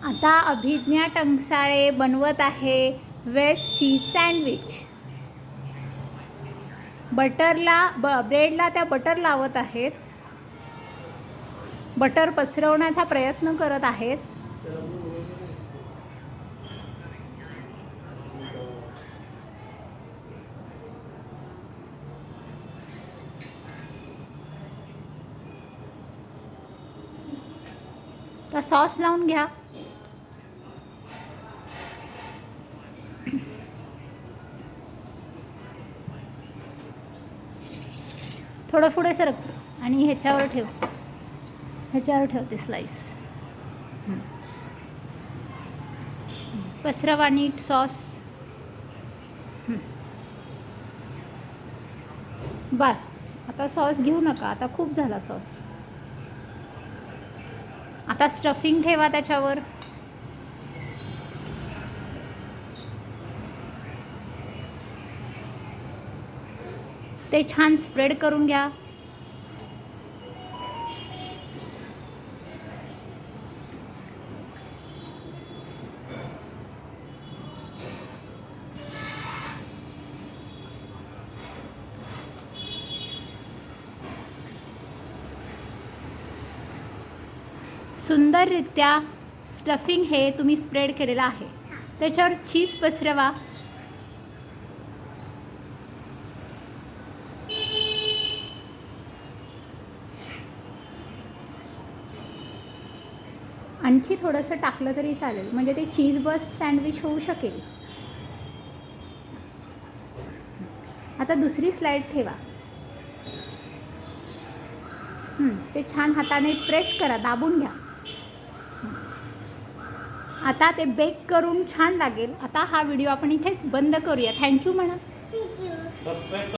आता अभिज्ञा टंकसाळे बनवत आहे वेज चीज सँडविच. ब्रेडला त्या बटर लावत आहेत. बटर पसरवण्याचा प्रयत्न करत आहेत. तर सॉस लावून घ्या. थोडं पुढे सरक आणि ह्याच्यावर ठेव. ह्याच्यावर ठेवते स्लाइस. पसरवा नीट सॉस. बस आता सॉस घेऊ नका. आता खूप झाला सॉस. आता स्टफिंग ठेवा त्याच्यावर. ते छान स्प्रेड करून घ्या. सुंदररित्या स्टफिंग हे तुम्ही स्प्रेड केलेलं आहे. त्याच्यावर चीज पसरवा. आणखी थोडंसं टाकलं तरी चालेल, म्हणजे ते चीज बस्ट सँडविच होऊ शकेल. आता दुसरी स्लाइड ठेवा. ते छान हाताने प्रेस करा, दाबून घ्या. आता ते बेक करून छान लागेल. आता हा व्हिडिओ आपण इथेच बंद करूया. थँक्यू म्हणा.